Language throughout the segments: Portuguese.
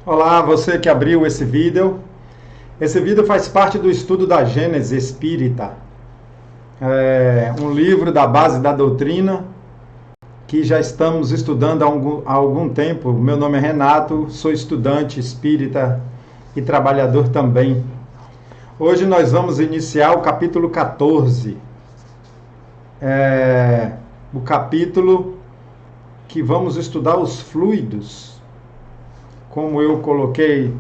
Olá, você que abriu esse vídeo. Esse vídeo faz parte do estudo da Gênese Espírita. É um livro da base da doutrina que já estamos estudando há algum tempo. Meu nome é Renato, sou estudante espírita e trabalhador também. Hoje nós vamos iniciar o capítulo 14. O capítulo que vamos estudar os fluidos. Como eu coloquei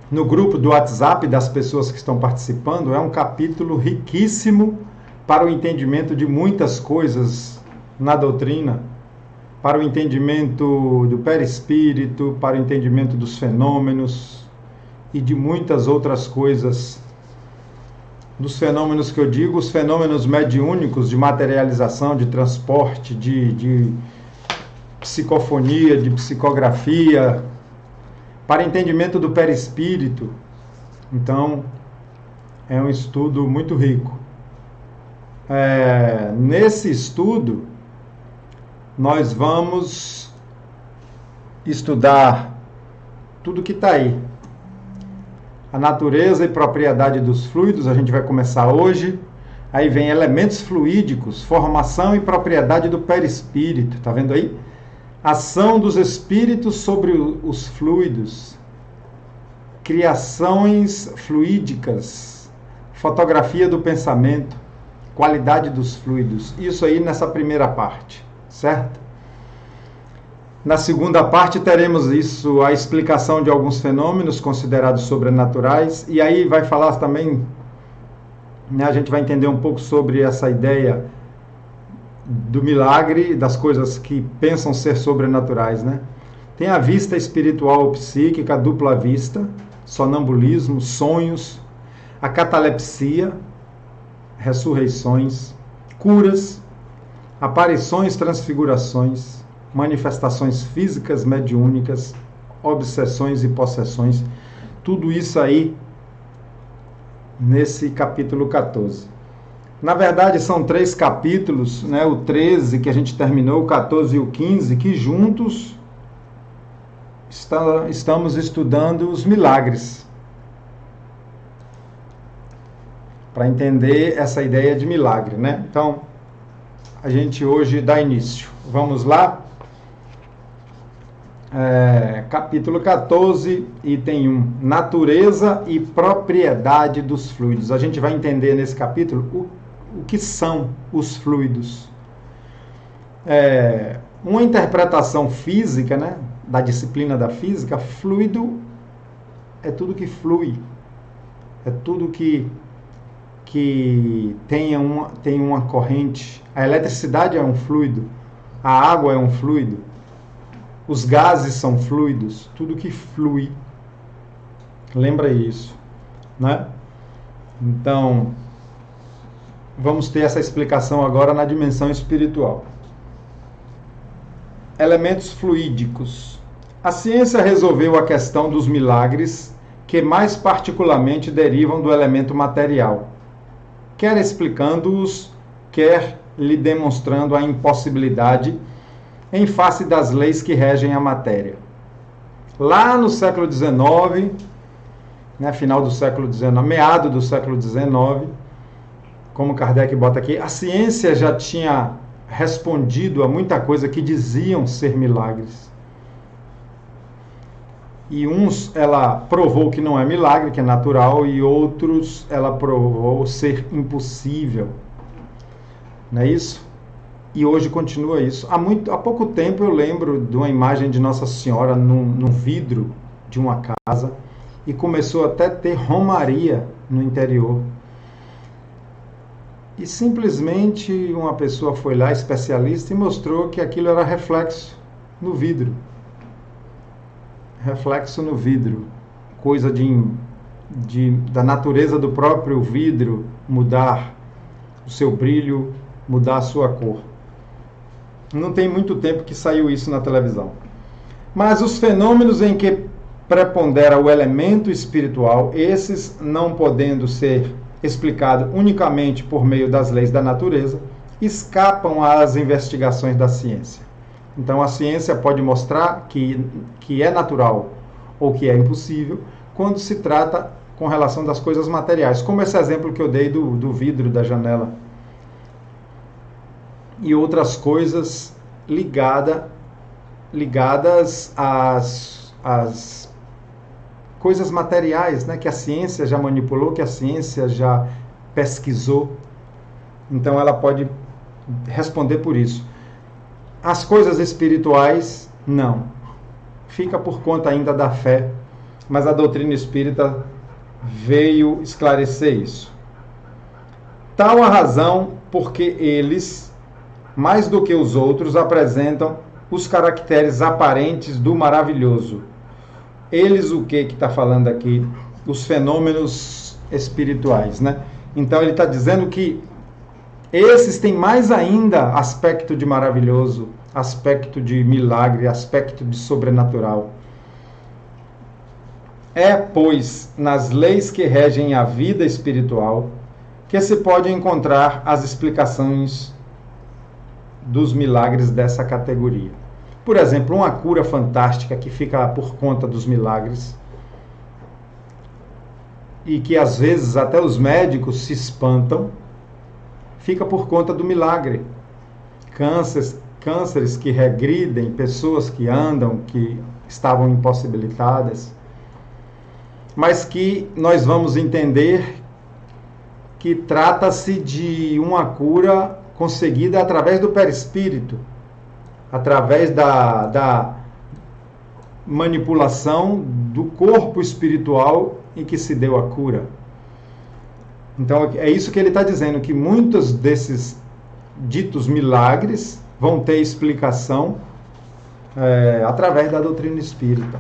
no grupo do WhatsApp das pessoas que estão participando, é um capítulo riquíssimo para o entendimento de muitas coisas na doutrina, para o entendimento do perispírito, para o entendimento dos fenômenos e de muitas outras coisas. Dos fenômenos que eu digo, os fenômenos mediúnicos de materialização, de transporte, de psicofonia, de psicografia, para entendimento do perispírito. Então, é um estudo muito rico. Nesse estudo, nós vamos estudar tudo que está aí. A natureza e propriedade dos fluidos, a gente vai começar hoje. Aí vem elementos fluídicos, formação e propriedade do perispírito. Está vendo aí? Ação dos espíritos sobre os fluidos, criações fluídicas, fotografia do pensamento, qualidade dos fluidos. Isso aí nessa primeira parte, certo? Na segunda parte teremos isso, a explicação de alguns fenômenos considerados sobrenaturais, e aí vai falar também, a gente vai entender um pouco sobre essa ideia do milagre, das coisas que pensam ser sobrenaturais, né? Tem a vista espiritual ou psíquica, a dupla vista, sonambulismo, sonhos, a catalepsia, ressurreições, curas, aparições, transfigurações, manifestações físicas mediúnicas, obsessões e possessões. Tudo isso aí nesse capítulo 14. Na verdade, são 3 capítulos, né? O 13 que a gente terminou, o 14 e o 15, que juntos estamos estudando os milagres. Para entender essa ideia de milagre, né? Então, a gente hoje dá início. Vamos lá? Capítulo 14, item 1. Natureza e propriedade dos fluidos. A gente vai entender nesse capítulo o que são os fluidos. Uma interpretação física, né, da disciplina da física, fluido é tudo que flui, é tudo que tem uma corrente. A eletricidade é um fluido, a água é um fluido, os gases são fluidos, tudo que flui. Lembra isso, né? Então, vamos ter essa explicação agora na dimensão espiritual. Elementos fluídicos. A ciência resolveu a questão dos milagres, que mais particularmente derivam do elemento material, quer explicando-os, quer lhe demonstrando a impossibilidade em face das leis que regem a matéria. Lá no século XIX, né, final do século XIX, meado do século XIX, como Kardec bota aqui, a ciência já tinha respondido a muita coisa que diziam ser milagres. E uns ela provou que não é milagre, que é natural, e outros ela provou ser impossível. Não é isso? E hoje continua isso. Há pouco tempo eu lembro de uma imagem de Nossa Senhora num vidro de uma casa, e começou até a ter romaria no interior. E simplesmente uma pessoa foi lá, especialista, e mostrou que aquilo era reflexo no vidro. Reflexo no vidro. Coisa da natureza do próprio vidro mudar o seu brilho, mudar a sua cor. Não tem muito tempo que saiu isso na televisão. Mas os fenômenos em que prepondera o elemento espiritual, esses não podendo ser explicado unicamente por meio das leis da natureza, escapam às investigações da ciência. Então a ciência pode mostrar que é natural ou que é impossível, quando se trata com relação das coisas materiais, como esse exemplo que eu dei do vidro da janela. E outras coisas ligadas às coisas materiais, né, que a ciência já manipulou, que a ciência já pesquisou. Então ela pode responder por isso. As coisas espirituais, não. Fica por conta ainda da fé, mas a doutrina espírita veio esclarecer isso. Tal a razão porque eles, mais do que os outros, apresentam os caracteres aparentes do maravilhoso. Eles, o que está falando aqui? Os fenômenos espirituais, né? Então ele está dizendo que esses têm mais ainda aspecto de maravilhoso, aspecto de milagre, aspecto de sobrenatural. É, pois, nas leis que regem a vida espiritual que se pode encontrar as explicações dos milagres dessa categoria. Por exemplo, uma cura fantástica que fica por conta dos milagres e que às vezes até os médicos se espantam, fica por conta do milagre. Cânceres que regridem, pessoas que andam, que estavam impossibilitadas, mas que nós vamos entender que trata-se de uma cura conseguida através do perispírito, através da manipulação do corpo espiritual em que se deu a cura. Então é isso que ele está dizendo, que muitos desses ditos milagres vão ter explicação através da doutrina espírita.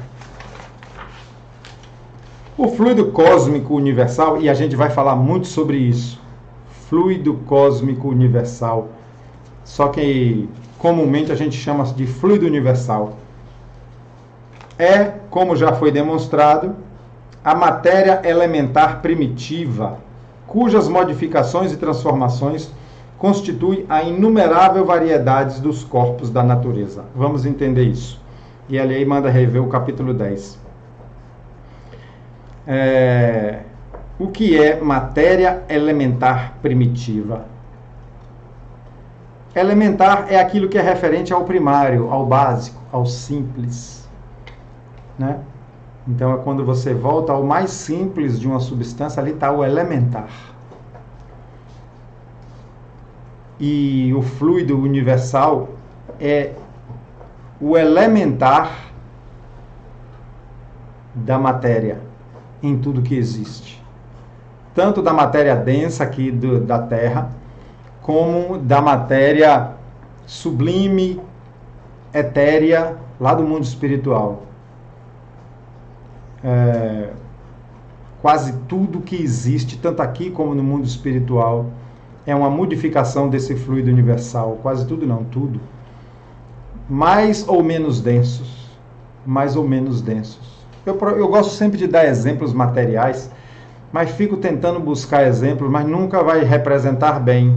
O fluido cósmico universal, e a gente vai falar muito sobre isso, fluido cósmico universal, só que comumente a gente chama de fluido universal. É, como já foi demonstrado, a matéria elementar primitiva, cujas modificações e transformações constituem a inumerável variedades dos corpos da natureza. Vamos entender isso. E ele aí manda rever o capítulo 10. O que é matéria elementar primitiva? Elementar é aquilo que é referente ao primário, ao básico, ao simples, né? Então é quando você volta ao mais simples de uma substância, ali está o elementar. E o fluido universal é o elementar da matéria em tudo que existe. Tanto da matéria densa aqui da Terra, como da matéria sublime, etérea, lá do mundo espiritual. Quase tudo que existe, tanto aqui como no mundo espiritual, é uma modificação desse fluido universal. Quase tudo não, tudo. Mais ou menos densos. Mais ou menos densos. Eu gosto sempre de dar exemplos materiais, mas fico tentando buscar exemplos, mas nunca vai representar bem.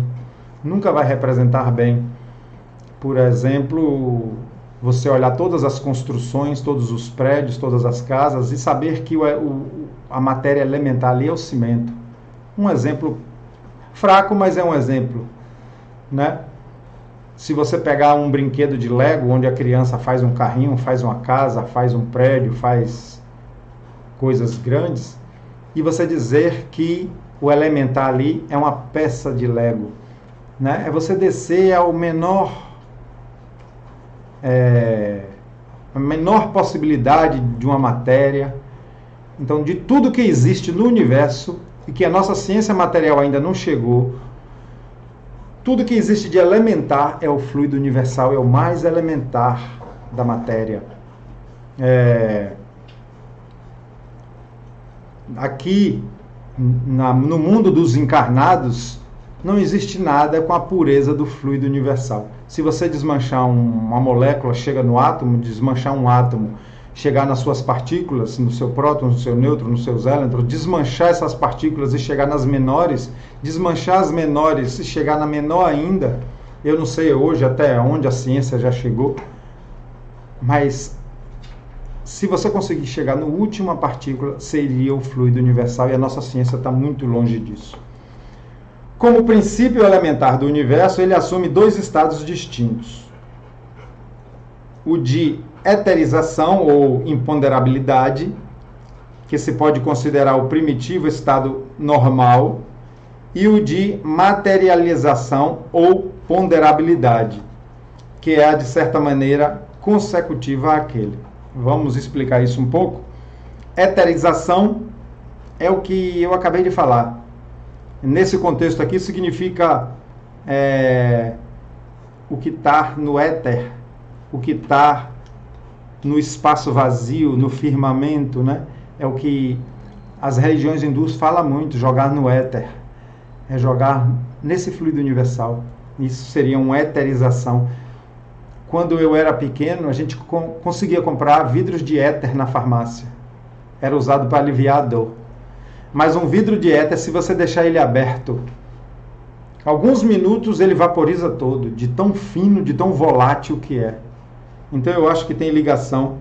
Nunca vai representar bem. Por exemplo, você olhar todas as construções, todos os prédios, todas as casas e saber que a matéria elementar ali é o cimento. Um exemplo fraco, mas é um exemplo, né? Se você pegar um brinquedo de Lego, onde a criança faz um carrinho, faz uma casa, faz um prédio, faz coisas grandes, e você dizer que o elementar ali é uma peça de Lego, né? É você descer ao a menor possibilidade de uma matéria. Então, de tudo que existe no universo e que a nossa ciência material ainda não chegou, tudo que existe de elementar é o fluido universal, é o mais elementar da matéria. Aqui, no mundo dos encarnados, não existe nada com a pureza do fluido universal. Se você desmanchar uma molécula, chega no átomo, desmanchar um átomo, chegar nas suas partículas, no seu próton, no seu nêutron, nos seus elétrons, desmanchar essas partículas e chegar nas menores, desmanchar as menores e chegar na menor ainda, eu não sei hoje até onde a ciência já chegou, mas se você conseguir chegar no última partícula, seria o fluido universal, e a nossa ciência está muito longe disso. Como princípio elementar do universo, ele assume dois estados distintos. O de eterização ou imponderabilidade, que se pode considerar o primitivo estado normal, e o de materialização ou ponderabilidade, que é, de certa maneira, consecutiva àquele. Vamos explicar isso um pouco. Eterização é o que eu acabei de falar. Nesse contexto aqui, significa o que está no éter, o que está no espaço vazio, no firmamento, né? É o que as religiões hindus falam muito, jogar no éter. É jogar nesse fluido universal. Isso seria uma eterização. Quando eu era pequeno, a gente conseguia comprar vidros de éter na farmácia. Era usado para aliviar a dor. Mas um vidro de éter, se você deixar ele aberto, alguns minutos ele vaporiza todo, de tão fino, de tão volátil que é. Então eu acho que tem ligação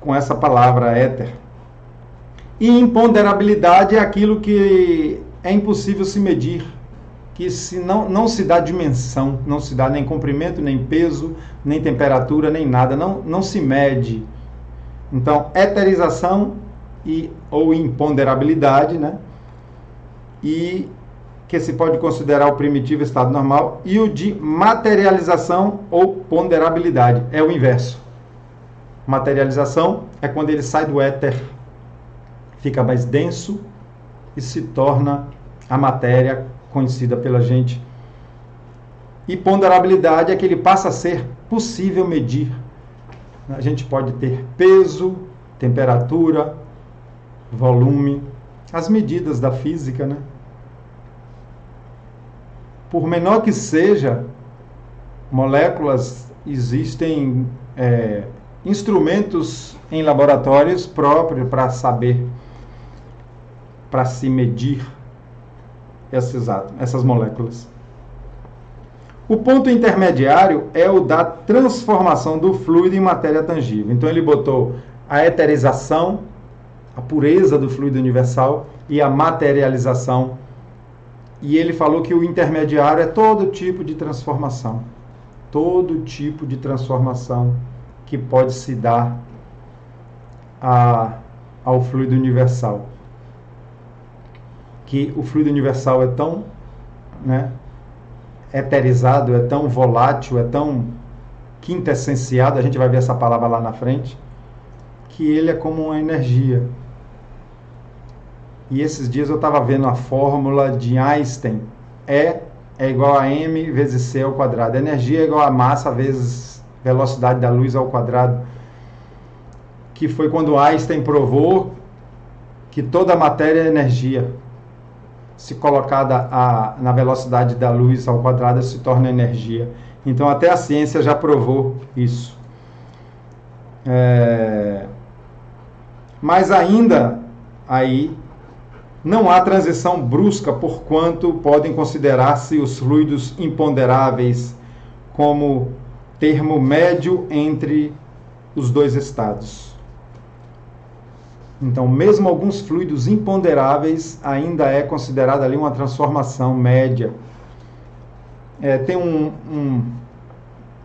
com essa palavra éter. E imponderabilidade é aquilo que é impossível se medir, que não se dá dimensão, não se dá nem comprimento, nem peso, nem temperatura, nem nada, não se mede. Então, eterização ou imponderabilidade, né? E que se pode considerar o primitivo estado normal, e o de materialização ou ponderabilidade, é o inverso. Materialização é quando ele sai do éter, fica mais denso e se torna a matéria conhecida pela gente. E ponderabilidade é que ele passa a ser possível medir. A gente pode ter peso, temperatura, volume, as medidas da física, né? Por menor que seja, moléculas, existem instrumentos em laboratórios próprios para saber, para se medir essas moléculas. O ponto intermediário é o da transformação do fluido em matéria tangível. Então ele botou a eterização, a pureza do fluido universal, e a materialização. E ele falou que o intermediário é todo tipo de transformação. Todo tipo de transformação que pode se dar ao fluido universal. Que o fluido universal é tão, né, eterizado, é tão volátil, é tão quintessenciado, a gente vai ver essa palavra lá na frente, que ele é como uma energia. E esses dias eu estava vendo a fórmula de Einstein. E é igual a m vezes c ao quadrado. Energia é igual a massa vezes velocidade da luz ao quadrado. Que foi quando Einstein provou que toda matéria é energia. Se colocada na velocidade da luz ao quadrado, se torna energia. Então até a ciência já provou isso. Mas ainda aí não há transição brusca, porquanto podem considerar-se os fluidos imponderáveis como termo médio entre os dois estados. Então, mesmo alguns fluidos imponderáveis, ainda é considerada ali uma transformação média. Tem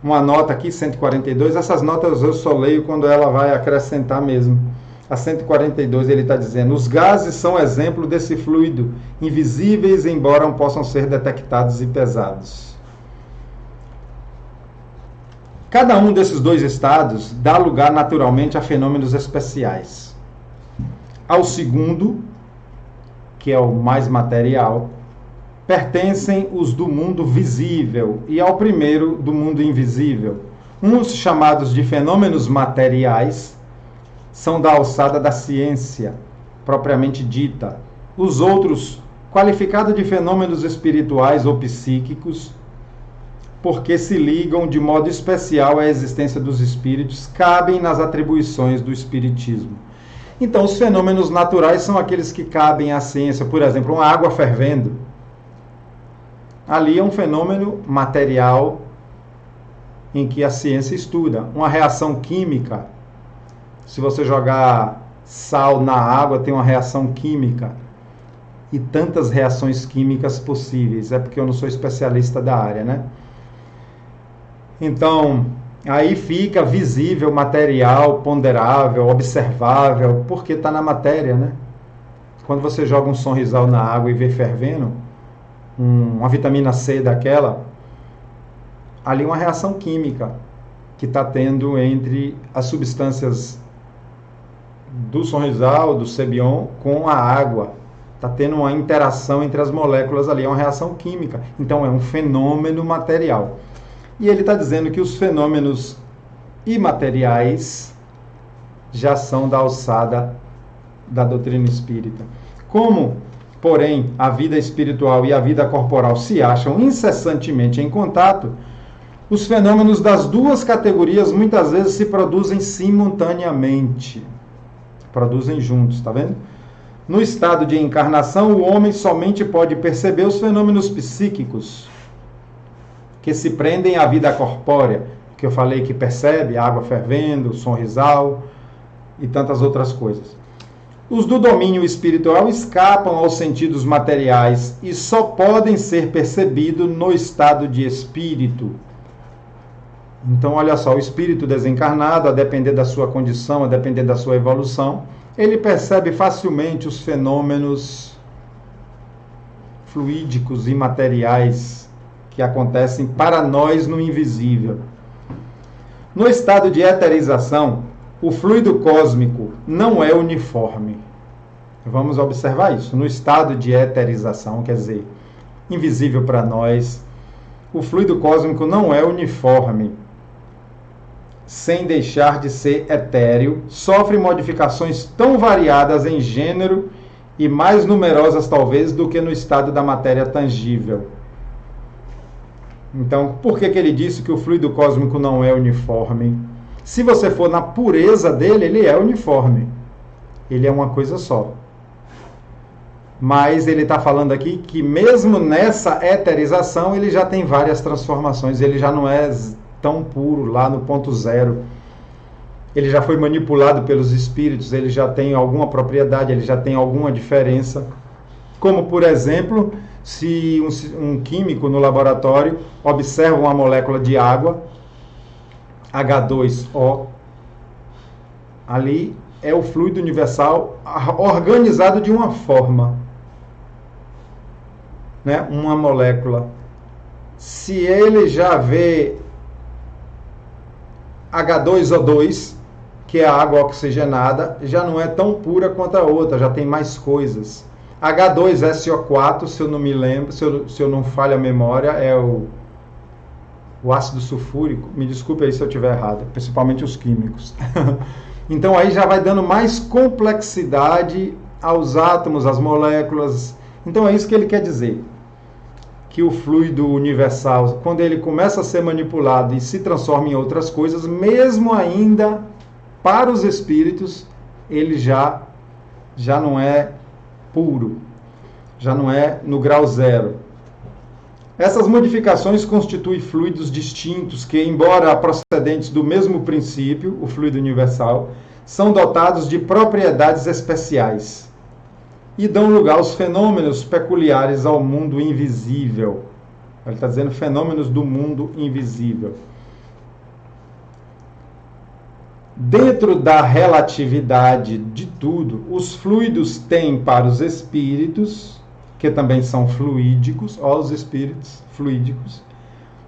uma nota aqui, 142, essas notas eu só leio quando ela vai acrescentar mesmo. A 142 ele está dizendo: os gases são exemplo desse fluido, invisíveis, embora não possam ser detectados e pesados. Cada um desses dois estados dá lugar naturalmente a fenômenos especiais. Ao segundo, que é o mais material, pertencem os do mundo visível, e ao primeiro, do mundo invisível. Uns chamados de fenômenos materiais são da alçada da ciência, propriamente dita. Os outros, qualificados de fenômenos espirituais ou psíquicos, porque se ligam de modo especial à existência dos espíritos, cabem nas atribuições do espiritismo. Então, os fenômenos naturais são aqueles que cabem à ciência. Por exemplo, uma água fervendo. Ali é um fenômeno material em que a ciência estuda. Uma reação química Se você jogar sal na água, tem uma reação química. E tantas reações químicas possíveis. É porque eu não sou especialista da área, né? Então, aí fica visível, material, ponderável, observável, porque está na matéria, né? Quando você joga um sonrisal na água e vê fervendo, uma vitamina C daquela, ali uma reação química que está tendo entre as substâncias do sonrisal, do Cebion, com a água. Está tendo uma interação entre as moléculas ali, é uma reação química. Então é um fenômeno material. E ele está dizendo que os fenômenos imateriais já são da alçada da doutrina espírita. Como, porém, a vida espiritual e a vida corporal se acham incessantemente em contato, os fenômenos das duas categorias muitas vezes se produzem simultaneamente. Produzem juntos, está vendo? No estado de encarnação, o homem somente pode perceber os fenômenos psíquicos que se prendem à vida corpórea, que eu falei que percebe, a água fervendo, o sonrisal e tantas outras coisas. Os do domínio espiritual escapam aos sentidos materiais e só podem ser percebidos no estado de espírito. Então, olha só, o espírito desencarnado, a depender da sua condição, a depender da sua evolução, ele percebe facilmente os fenômenos fluídicos e materiais que acontecem para nós no invisível. No estado de eterização, o fluido cósmico não é uniforme. Vamos observar isso. No estado de eterização, quer dizer, invisível para nós, o fluido cósmico não é uniforme. Sem deixar de ser etéreo, sofre modificações tão variadas em gênero e mais numerosas, talvez, do que no estado da matéria tangível. Então, por que ele disse que o fluido cósmico não é uniforme? Se você for na pureza dele, ele é uniforme. Ele é uma coisa só. Mas ele está falando aqui que mesmo nessa eterização, ele já tem várias transformações. Ele já não é tão puro lá no ponto zero. Ele já foi manipulado pelos espíritos, ele já tem alguma propriedade, ele já tem alguma diferença. Como, por exemplo, se um químico no laboratório observa uma molécula de água, H2O, ali é o fluido universal organizado de uma forma, né? Uma molécula. Se ele já vê H2O2, que é a água oxigenada, já não é tão pura quanto a outra, já tem mais coisas. H2SO4, se eu não me lembro, se eu não falho a memória, é o ácido sulfúrico. Me desculpe aí se eu estiver errado, principalmente os químicos. Então aí já vai dando mais complexidade aos átomos, às moléculas. Então é isso que ele quer dizer. Que o fluido universal, quando ele começa a ser manipulado e se transforma em outras coisas, mesmo ainda para os espíritos, ele já não é puro, já não é no grau zero. Essas modificações constituem fluidos distintos que, embora procedentes do mesmo princípio, o fluido universal, são dotados de propriedades especiais e dão lugar aos fenômenos peculiares ao mundo invisível. Ele está dizendo fenômenos do mundo invisível. Dentro da relatividade de tudo, os fluidos têm para os espíritos, que também são fluídicos, os espíritos fluídicos,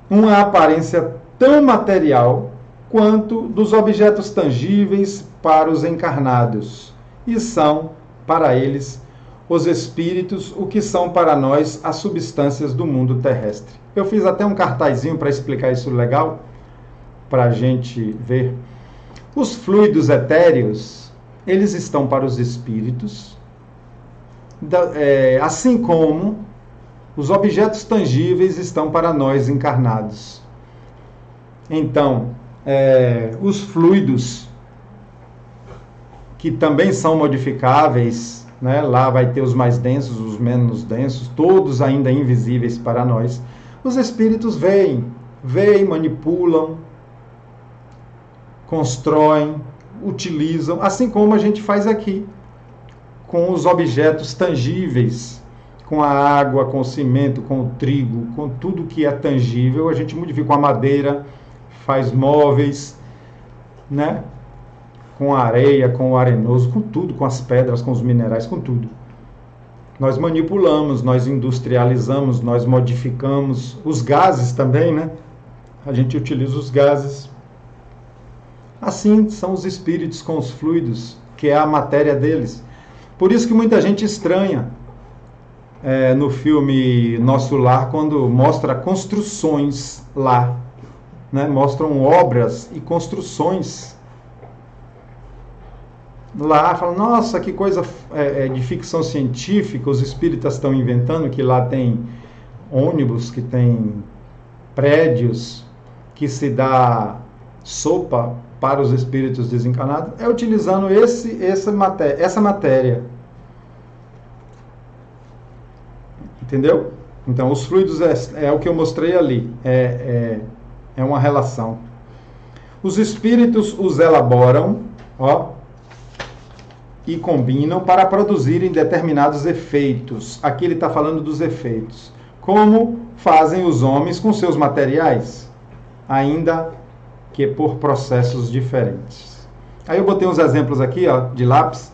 uma aparência tão material quanto dos objetos tangíveis para os encarnados, e são, para eles, os espíritos, o que são para nós as substâncias do mundo terrestre. Eu fiz até um cartazinho para explicar isso legal, para a gente ver. Os fluidos etéreos, eles estão para os espíritos, assim como os objetos tangíveis estão para nós encarnados. Então, os fluidos, que também são modificáveis, né? Lá vai ter os mais densos, os menos densos, todos ainda invisíveis para nós. Os espíritos veem, manipulam, constroem, utilizam, assim como a gente faz aqui, com os objetos tangíveis, com a água, com o cimento, com o trigo, com tudo que é tangível, a gente modifica com a madeira, faz móveis, né? Com a areia, com o arenoso, com tudo, com as pedras, com os minerais, com tudo. Nós manipulamos, nós industrializamos, nós modificamos os gases também, né? A gente utiliza os gases. Assim são os espíritos com os fluidos, que é a matéria deles. Por isso que muita gente estranha no filme Nosso Lar, quando mostra construções lá, né? Mostram obras e construções lá, falam, nossa, que coisa de ficção científica, os espíritas estão inventando que lá tem ônibus, que tem prédios, que se dá sopa para os espíritos desencarnados, é utilizando essa matéria. Entendeu? Então, os fluidos é o que eu mostrei ali, é uma relação. Os espíritos os elaboram, e combinam para produzirem determinados efeitos. Aqui ele está falando dos efeitos. Como fazem os homens com seus materiais, ainda que por processos diferentes. Aí eu botei uns exemplos aqui, de lápis: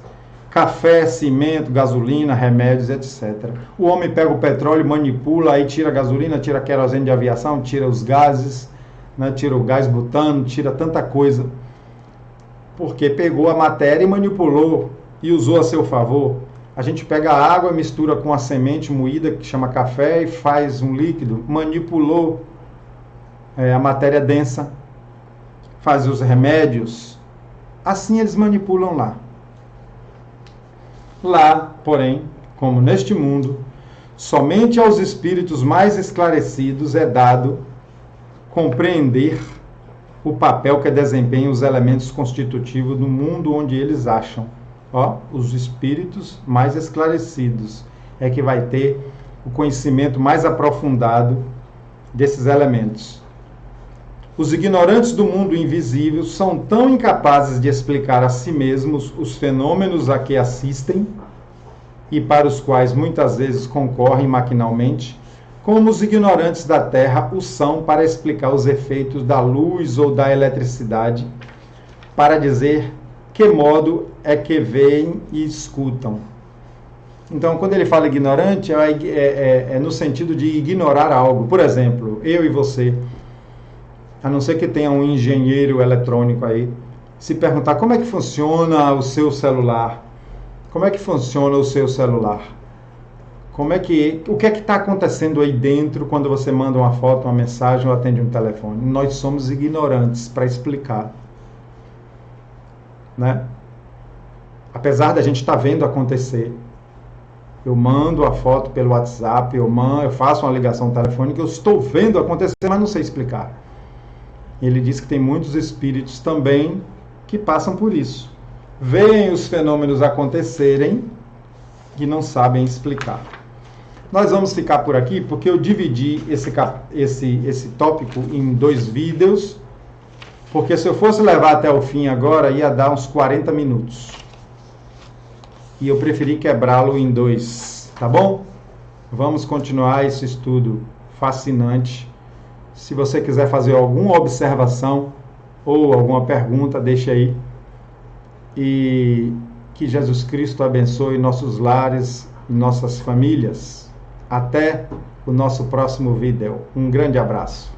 café, cimento, gasolina, remédios, etc. O homem pega o petróleo, manipula, aí tira a gasolina, tira a querosene de aviação, tira os gases, né, tira o gás butano, tira tanta coisa. Porque pegou a matéria e manipulou e usou a seu favor. A gente pega a água, mistura com a semente moída, que chama café, e faz um líquido. Manipulou a matéria densa, faz os remédios. Assim eles manipulam lá. Lá, porém, como neste mundo, somente aos espíritos mais esclarecidos é dado compreender o papel que desempenham os elementos constitutivos do mundo onde eles acham. Os espíritos mais esclarecidos é que vai ter o conhecimento mais aprofundado desses elementos. Os ignorantes do mundo invisível são tão incapazes de explicar a si mesmos os fenômenos a que assistem e para os quais muitas vezes concorrem maquinalmente, como os ignorantes da Terra o são para explicar os efeitos da luz ou da eletricidade, para dizer que modo é que veem e escutam. Então, quando ele fala ignorante, é no sentido de ignorar algo. Por exemplo, eu e você, a não ser que tenha um engenheiro eletrônico aí, se perguntar como é que funciona o seu celular, como é que funciona o seu celular, o que é que está acontecendo aí dentro quando você manda uma foto, uma mensagem ou atende um telefone. Nós somos ignorantes para explicar, né? Apesar da gente estar vendo acontecer, eu mando a foto pelo WhatsApp, eu faço uma ligação telefônica, eu estou vendo acontecer, mas não sei explicar. Ele diz que tem muitos espíritos também que passam por isso. Veem os fenômenos acontecerem e não sabem explicar. Nós vamos ficar por aqui porque eu dividi esse tópico em 2 vídeos, porque se eu fosse levar até o fim agora, ia dar uns 40 minutos. E eu preferi quebrá-lo em 2, tá bom? Vamos continuar esse estudo fascinante. Se você quiser fazer alguma observação ou alguma pergunta, deixe aí. E que Jesus Cristo abençoe nossos lares e nossas famílias. Até o nosso próximo vídeo. Um grande abraço.